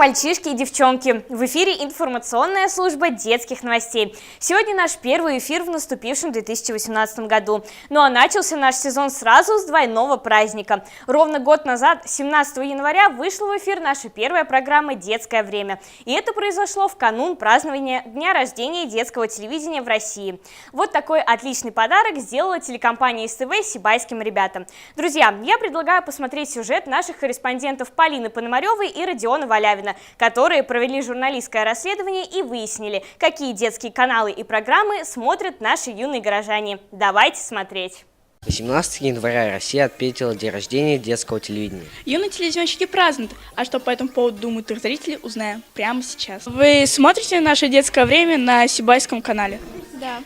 мальчишки и девчонки! В эфире информационная служба детских новостей. Сегодня наш первый эфир в наступившем 2018 году. Ну а начался наш сезон сразу с двойного праздника. Ровно год назад, 17 января, вышла в эфир наша первая программа «Детское время». И это произошло в канун празднования Дня рождения детского телевидения в России. Вот такой отличный подарок сделала телекомпания СТВ сибайским ребятам. Друзья, я предлагаю посмотреть сюжет наших корреспондентов Полины Пономаревой и Родиона Валявина, которые провели журналистское расследование и выяснили, какие детские каналы и программы смотрят наши юные горожане. Давайте смотреть. 18 января Россия отметила день рождения детского телевидения. Юные телевизионщики празднуют, а что по этому поводу думают их зрители, узнаем прямо сейчас. Вы смотрите наше детское время на Сибайском канале? Да.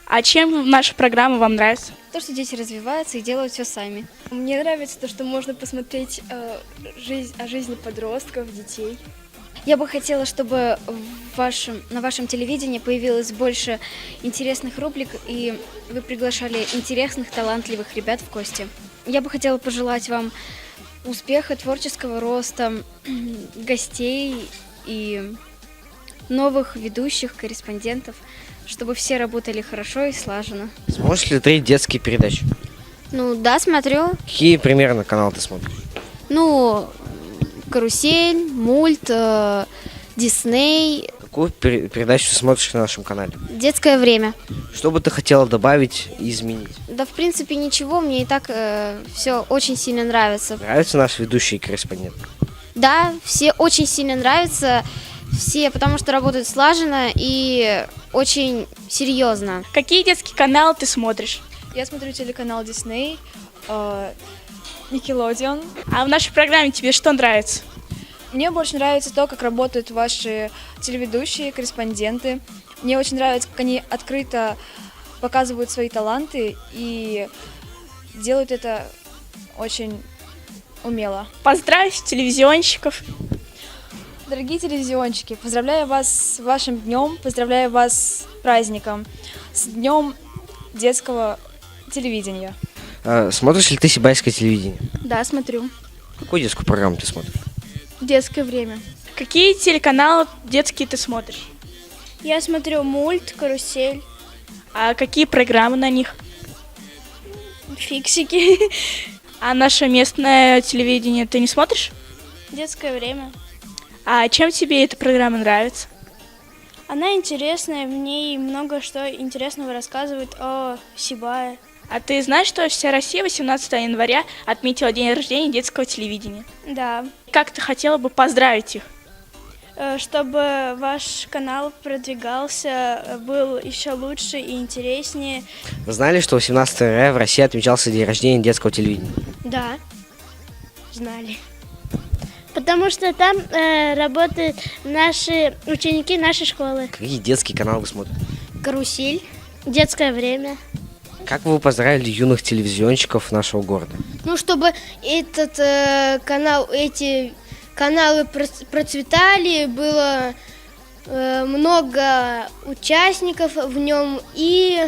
А чем наша программа вам нравится? То, что дети развиваются и делают все сами. Мне нравится то, что можно посмотреть о жизни подростков, детей. Я бы хотела, чтобы на вашем телевидении появилось больше интересных рубрик, и вы приглашали интересных, талантливых ребят в гости. Я бы хотела пожелать вам успеха, творческого роста, гостей и новых ведущих, корреспондентов, чтобы все работали хорошо и слаженно. Смотришь ли ты детские передачи? Ну да, смотрю. Какие примерно каналы ты смотришь? Ну, «Карусель», «Мульт», «Дисней». Какую передачу ты смотришь на нашем канале? «Детское время». Что бы ты хотела добавить и изменить? Да, в принципе, ничего, мне и так все очень сильно нравится. Нравятся наши ведущие корреспонденты? Да, все очень сильно нравятся, все, потому что работают слаженно и очень серьезно. Какие детские каналы ты смотришь? Я смотрю телеканал Disney, Nickelodeon. А в нашей программе тебе что нравится? Мне больше нравится то, как работают ваши телеведущие, корреспонденты. Мне очень нравится, как они открыто показывают свои таланты и делают это очень умело. Поздравь телевизионщиков! Дорогие телевизионщики, поздравляю вас с вашим днем, поздравляю вас с праздником, с днем детского телевидения. Смотришь ли ты сибайское телевидение? Да, смотрю. Какую детскую программу ты смотришь? «Детское время». Какие телеканалы детские ты смотришь? Я смотрю «Мульт», «Карусель», А какие программы на них? «Фиксики», А наше местное телевидение ты не смотришь? «Детское время». А чем тебе эта программа нравится? Она интересная, в ней много что интересного рассказывает о Сибае. А ты знаешь, что вся Россия 18 января отметила день рождения детского телевидения? Да, Как ты хотела бы поздравить их? чтобы ваш канал продвигался, был еще лучше и интереснее. Вы знали, что 18 января в России отмечался день рождения детского телевидения? Да, знали. Потому что там работают наши ученики нашей школы. Какие детские каналы вы смотрите? «Карусель», «Детское время». Как вы поздравили юных телевизионщиков нашего города? Ну, чтобы эти каналы процветали, было много участников в нем и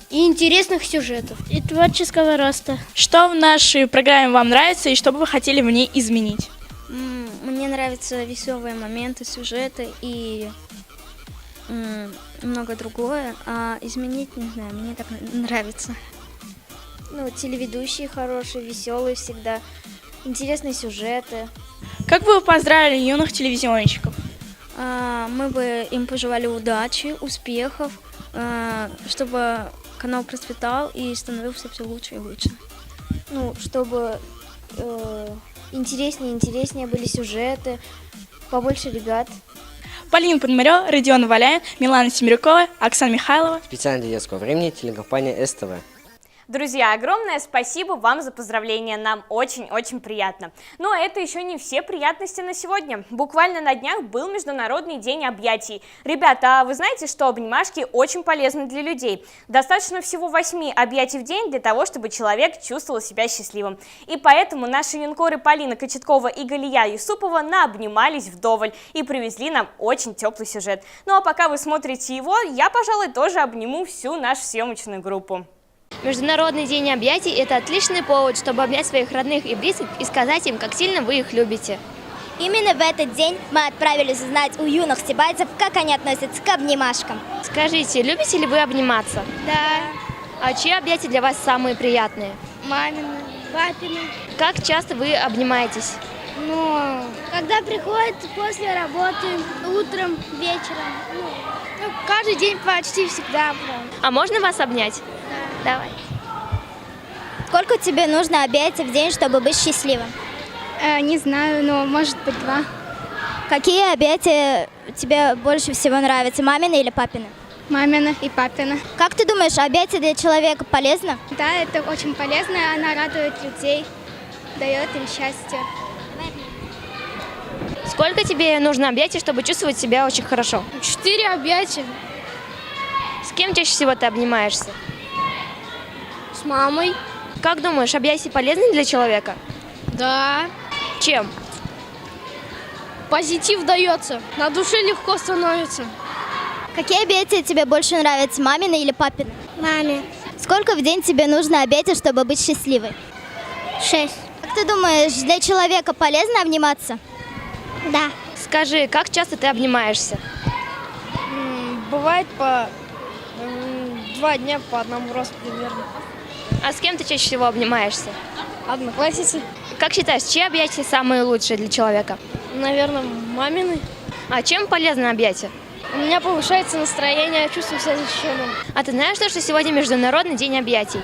интересных сюжетов. И творческого роста. Что в нашей программе вам нравится и что бы вы хотели в ней изменить? Мне нравятся веселые моменты, сюжеты и много другое. А изменить, не знаю, мне так нравится. Ну, телеведущие хорошие, веселые всегда, интересные сюжеты. Как бы вы поздравили юных телевизионщиков? Мы бы им пожелали удачи, успехов, чтобы канал процветал и становился все лучше и лучше. Ну, чтобы интереснее были сюжеты, побольше ребят. Полина Пономарева, Родион Валявин, Милана Семерякова, Оксана Михайлова. Специально для детского времени телекомпания СТВ. Друзья, огромное спасибо вам за поздравления, нам очень-очень приятно. Но это еще не все приятности на сегодня. Буквально на днях был Международный день объятий. Ребята, а вы знаете, что обнимашки очень полезны для людей? Достаточно всего 8 объятий в день для того, чтобы человек чувствовал себя счастливым. И поэтому наши юнкоры Полина Кочеткова и Галия Юсупова наобнимались вдоволь и привезли нам очень теплый сюжет. Ну а пока вы смотрите его, я, пожалуй, тоже обниму всю нашу съемочную группу. Международный день объятий – это отличный повод, чтобы обнять своих родных и близких и сказать им, как сильно вы их любите. Именно в этот день мы отправились узнать у юных сибайцев, как они относятся к обнимашкам. Скажите, любите ли вы обниматься? Да, А чьи объятия для вас самые приятные? мамины, папины. Как часто вы обнимаетесь? Ну, когда приходят после работы, утром, вечером. Ну, каждый день почти всегда. А можно вас обнять? Да. Давай. Сколько тебе нужно объятий в день, чтобы быть счастливым? Не знаю, но может быть 2. Какие объятия тебе больше всего нравятся, мамины или папины? Мамина и папина. Как ты думаешь, объятия для человека полезно? Да, это очень полезно, она радует людей, дает им счастье. Сколько тебе нужно объятий, чтобы чувствовать себя очень хорошо? 4 объятия. С кем чаще всего ты обнимаешься? С мамой. Как думаешь, объятия полезны для человека? Да. Чем? Позитив дается, на душе легко становится. Какие объятия тебе больше нравятся, мамины или папины? Маме. Сколько в день тебе нужно объятий, чтобы быть счастливой? 6. Как ты думаешь, для человека полезно обниматься? Да. Скажи, как часто ты обнимаешься? Бывает по 2 дня по одному разу примерно. А с кем ты чаще всего обнимаешься? Одноклассницы, Как считаешь, чьи объятия самые лучшие для человека? наверное, мамины. А чем полезно объятие? У меня повышается настроение, я чувствую себя защищенным. А ты знаешь, что сегодня Международный день объятий?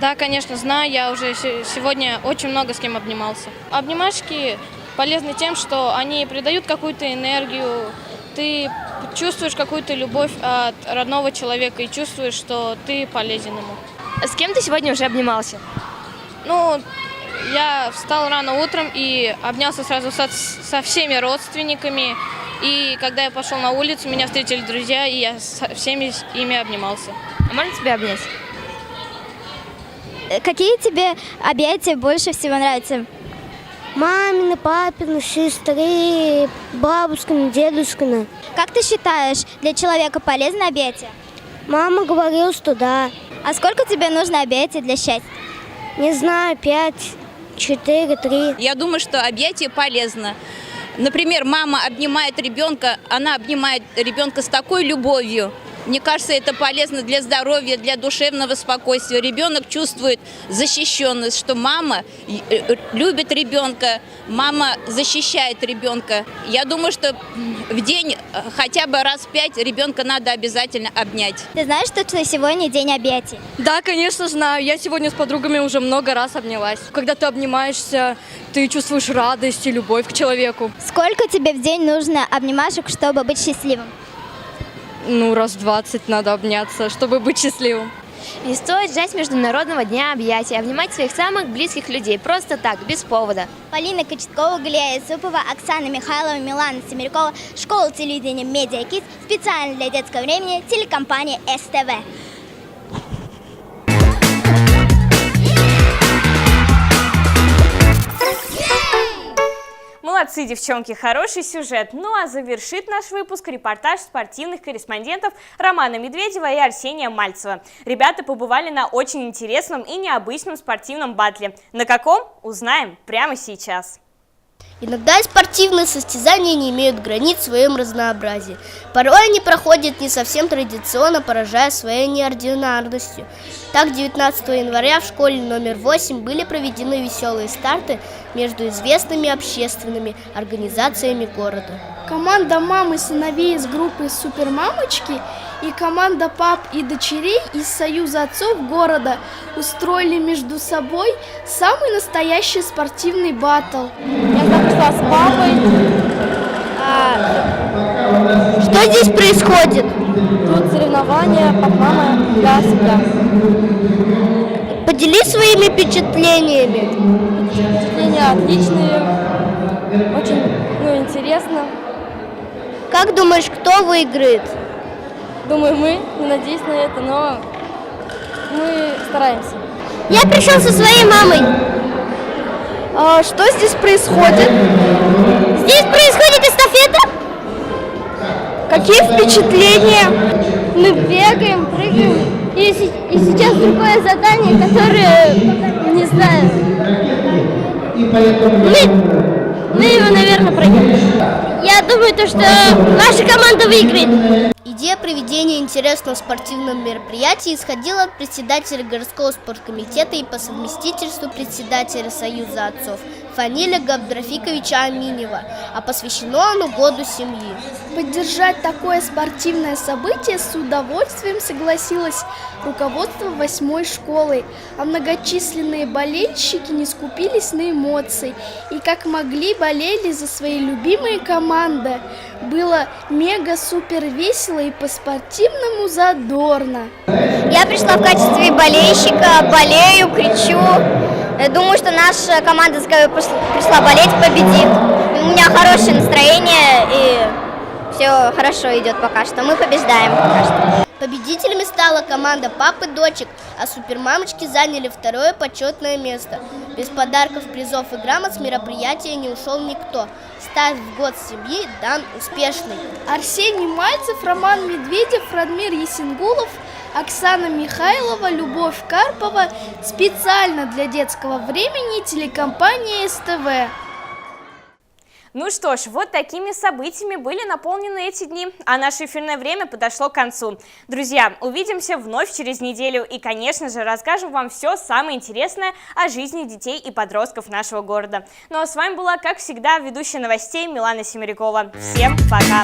Да, конечно, знаю. Я уже сегодня очень много с кем обнимался. Обнимашки полезны тем, что они придают какую-то энергию. Ты чувствуешь какую-то любовь от родного человека и чувствуешь, что ты полезен ему. С кем ты сегодня уже обнимался? Ну, я встал рано утром и обнялся сразу со всеми родственниками. И когда я пошел на улицу, меня встретили друзья, и я со всеми ими обнимался. А можно тебя обнять? Какие тебе объятия больше всего нравятся? Мамины, папины, сестры, бабушкины, дедушкины. Как ты считаешь, для человека полезно объятия? Мама говорила, что да. А сколько тебе нужно объятий для счастья? Не знаю, 5, 4, 3. Я думаю, что объятие полезно. Например, мама обнимает ребенка, она обнимает ребенка с такой любовью. Мне кажется, это полезно для здоровья, для душевного спокойствия. Ребенок чувствует защищенность, что мама любит ребенка, мама защищает ребенка. Я думаю, что в день хотя бы раз 5 ребенка надо обязательно обнять. Ты знаешь, что сегодня день объятий? Да, конечно, знаю. Я сегодня с подругами уже много раз обнялась. Когда ты обнимаешься, ты чувствуешь радость и любовь к человеку. Сколько тебе в день нужно обнимашек, чтобы быть счастливым? Ну, раз 20 надо обняться, чтобы быть счастливым. Не стоит ждать Международного дня объятий, обнимать своих самых близких людей просто так, без повода. Полина Кочеткова, Галия Исупова, Оксана Михайлова, Милана Семерякова, школа телевидения Media Kids, специально для детского времени, телекомпания СТВ. Молодцы, девчонки, хороший сюжет. Ну а завершит наш выпуск репортаж спортивных корреспондентов Романа Медведева и Арсения Мальцева. Ребята побывали на очень интересном и необычном спортивном батле. На каком? Узнаем прямо сейчас. Иногда спортивные состязания не имеют границ в своем разнообразии. Порой они проходят не совсем традиционно, поражая своей неординарностью. Так, 19 января в школе номер 8 были проведены веселые старты между известными общественными организациями города. Команда мам и сыновей из группы «Супермамочки» и команда пап и дочерей из Союза отцов города устроили между собой самый настоящий спортивный баттл. Я пришла с папой. Что здесь происходит? Тут соревнования, пап-мама, я себя. Поделись своими впечатлениями. Впечатления отличные, очень интересно. Как думаешь, кто выиграет? Думаю, мы, не надеюсь на это, но мы стараемся. Я пришел со своей мамой. Что здесь происходит? Здесь происходит эстафета. Какие впечатления? Мы бегаем, прыгаем. И сейчас другое задание, которое, не знаю. Мы его, наверное, проиграем. Я думаю, что наша команда выиграет. Идея проведения интересного спортивного мероприятия исходила от председателя городского спорткомитета и по совместительству председателя Союза отцов Фаниля Габдрафиковича Аминева, а посвящено оно году семьи. Поддержать такое спортивное событие с удовольствием согласилось руководство 8-й школы, а многочисленные болельщики не скупились на эмоции и как могли болели за свои любимые команды. Было мега-супер весело и по-спортивному задорно. Я пришла в качестве болельщика, болею, кричу. Думаю, что наша команда, за которую пришла болеть, победит. У меня хорошее настроение и все хорошо идет пока что. Мы побеждаем пока что. Победителями стала команда пап и дочек, а супермамочки заняли 2-е почетное место. Без подарков, призов и грамот с мероприятия не ушел никто. Старт в год семьи дан успешный. Арсений Мальцев, Роман Медведев, Радмир Есенгулов, Оксана Михайлова, Любовь Карпова. Специально для детского времени телекомпания СТВ. Ну что ж, вот такими событиями были наполнены эти дни, а наше эфирное время подошло к концу. Друзья, увидимся вновь через неделю и, конечно же, расскажем вам все самое интересное о жизни детей и подростков нашего города. Ну а с вами была, как всегда, ведущая новостей Милана Семерякова. Всем пока!